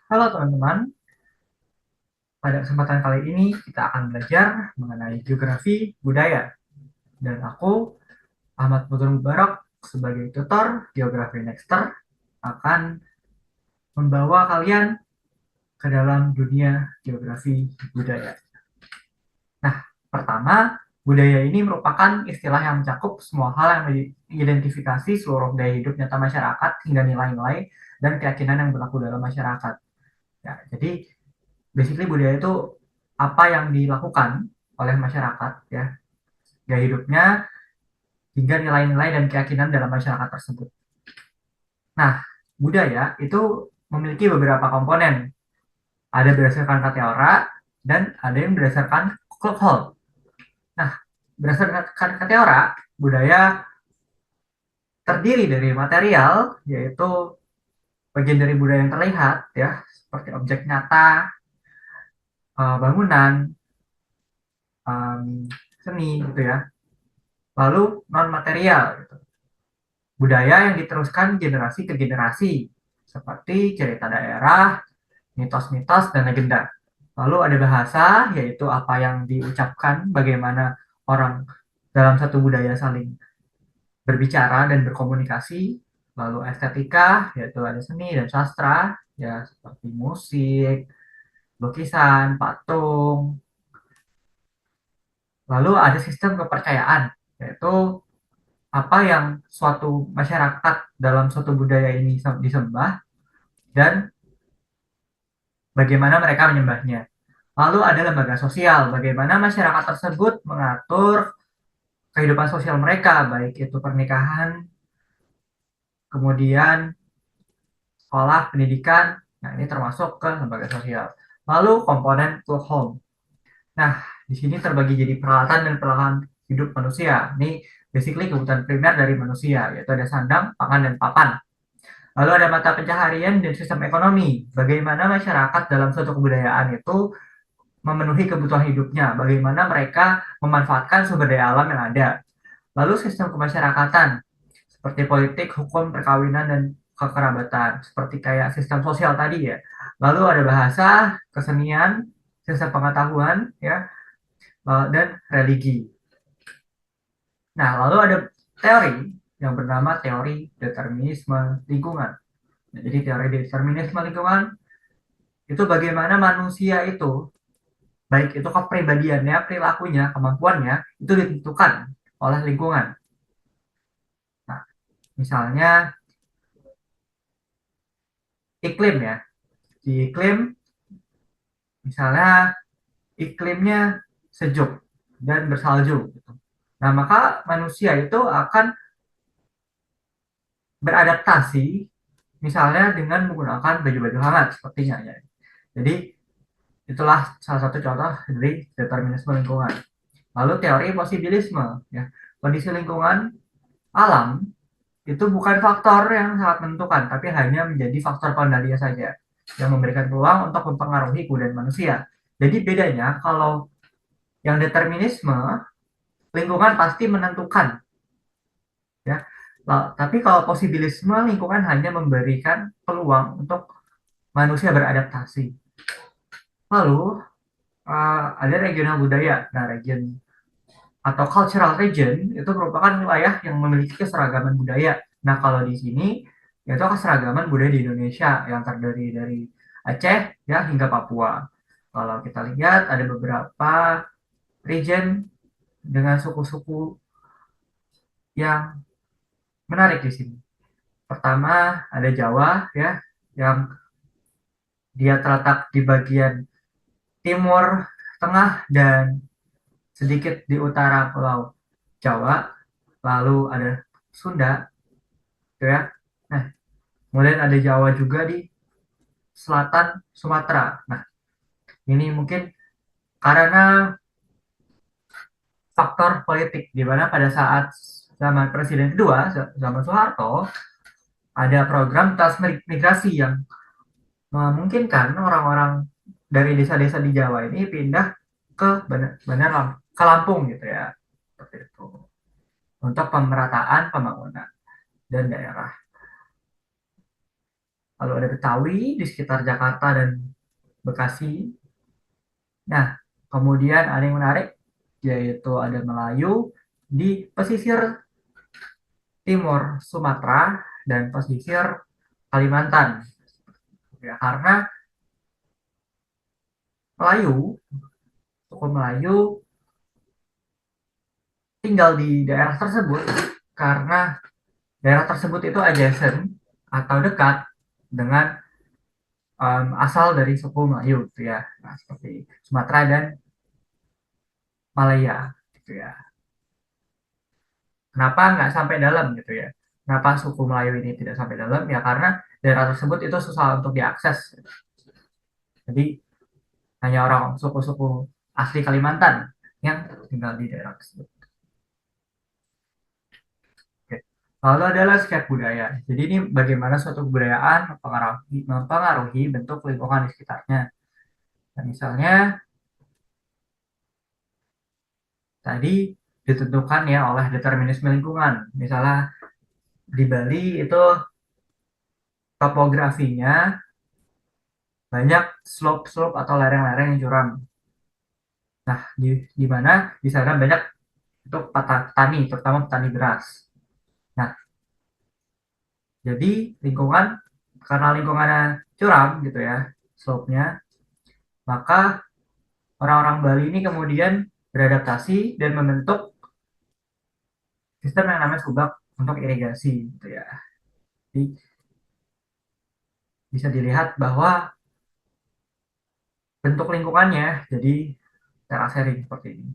Halo teman-teman, pada kesempatan kali ini kita akan belajar mengenai geografi budaya. Dan aku, Ahmad Putra Mubarak, sebagai tutor geografi Nexter, akan membawa kalian ke dalam dunia geografi budaya. Nah, pertama, budaya ini merupakan istilah yang mencakup semua hal yang mengidentifikasi seluruh gaya hidup nyata masyarakat hingga nilai-nilai dan keyakinan yang berlaku dalam masyarakat. Ya, jadi basically budaya itu apa yang dilakukan oleh masyarakat ya, gaya hidupnya hingga nilai-nilai dan keyakinan dalam masyarakat tersebut. Nah, budaya itu memiliki beberapa komponen. Ada berdasarkan kategori dan ada yang berdasarkan kultur. Nah, berdasarkan kategori, budaya terdiri dari material, yaitu bagian dari budaya yang terlihat ya, seperti objek nyata, bangunan, seni gitu ya. Lalu non material, budaya yang diteruskan generasi ke generasi, seperti cerita daerah, mitos-mitos, dan legenda. Lalu ada bahasa, yaitu apa yang diucapkan, bagaimana orang dalam satu budaya saling berbicara dan berkomunikasi. Lalu estetika, yaitu ada seni dan sastra, ya seperti musik, lukisan, patung. Lalu ada sistem kepercayaan, yaitu apa yang suatu masyarakat dalam suatu budaya ini disembah dan bagaimana mereka menyembahnya. Lalu ada lembaga sosial, bagaimana masyarakat tersebut mengatur kehidupan sosial mereka, baik itu pernikahan, kemudian sekolah, pendidikan. Nah, ini termasuk ke lembaga sosial. Lalu komponen to home. Nah, di sini terbagi jadi peralatan dan peralatan hidup manusia. Ini basically kebutuhan primer dari manusia, yaitu ada sandang, pangan, dan papan. Lalu ada mata pencaharian dan sistem ekonomi. Bagaimana masyarakat dalam suatu kebudayaan itu memenuhi kebutuhan hidupnya, bagaimana mereka memanfaatkan sumber daya alam yang ada. Lalu sistem kemasyarakatan, seperti politik, hukum, perkawinan, dan kekerabatan, seperti kayak sistem sosial tadi ya. Lalu ada bahasa, kesenian, sistem pengetahuan, ya, dan religi. Nah, lalu ada teori yang bernama teori determinisme lingkungan. Nah, jadi teori determinisme lingkungan itu bagaimana manusia itu baik itu kepribadiannya, perilakunya, kemampuannya itu ditentukan oleh lingkungan. Nah, misalnya iklim ya, di iklim misalnya iklimnya sejuk dan bersalju. Gitu. Nah, maka manusia itu akan beradaptasi misalnya dengan menggunakan baju-baju hangat sepertinya ya. Jadi itulah salah satu contoh dari determinisme lingkungan. Lalu teori posibilisme ya. Kondisi lingkungan alam itu bukan faktor yang sangat menentukan, tapi hanya menjadi faktor pengendali saja yang memberikan peluang untuk mempengaruhi kebudayaan manusia. Jadi bedanya kalau yang determinisme lingkungan pasti menentukan ya. Tapi kalau posibilisme lingkungan hanya memberikan peluang untuk manusia beradaptasi. Lalu ada regional budaya. Nah, region atau cultural region itu merupakan wilayah yang memiliki keseragaman budaya. Nah, kalau di sini yaitu keseragaman budaya di Indonesia yang terdiri dari Aceh ya hingga Papua. Kalau kita lihat ada beberapa region dengan suku-suku yang menarik di sini. Pertama ada Jawa ya yang dia terletak di bagian timur, tengah dan sedikit di utara Pulau Jawa. Lalu ada Sunda gitu ya. Nah, kemudian ada Jawa juga di selatan Sumatera. Nah, ini mungkin karena faktor politik di mana pada saat zaman Presiden kedua, zaman Soeharto, ada program transmigrasi yang memungkinkan orang-orang dari desa-desa di Jawa ini pindah ke benar ke Lampung gitu ya. Seperti itu. Untuk pemerataan pembangunan dan daerah. lalu ada Betawi di sekitar Jakarta dan Bekasi. Nah, kemudian ada yang menarik, yaitu ada Melayu di pesisir timur Sumatera dan pesisir Kalimantan. Ya, karena Melayu, suku Melayu tinggal di daerah tersebut karena daerah tersebut itu adjacent atau dekat dengan asal dari suku Melayu gitu ya. Nah, seperti Sumatera dan Malaya gitu ya. Kenapa nggak sampai dalam gitu ya? Kenapa suku Melayu ini tidak sampai dalam? Ya karena daerah tersebut itu susah untuk diakses. Jadi hanya orang suku-suku asli Kalimantan yang tinggal di daerah tersebut. Oke. Lalu adalah skep budaya. Jadi ini bagaimana suatu kebudayaan mempengaruhi bentuk lingkungan di sekitarnya. Nah, misalnya tadi ditentukan ya oleh determinisme lingkungan. Misalnya di Bali itu topografinya banyak slope-slope atau lereng-lereng yang curam. Nah, di mana di sana banyak untuk petani, terutama petani beras. Nah, jadi lingkungan karena lingkungannya curam gitu ya, slope-nya, maka orang-orang Bali ini kemudian beradaptasi dan membentuk sistem yang namanya subak untuk irigasi gitu ya. Jadi bisa dilihat bahwa bentuk lingkungannya jadi terasering seperti ini.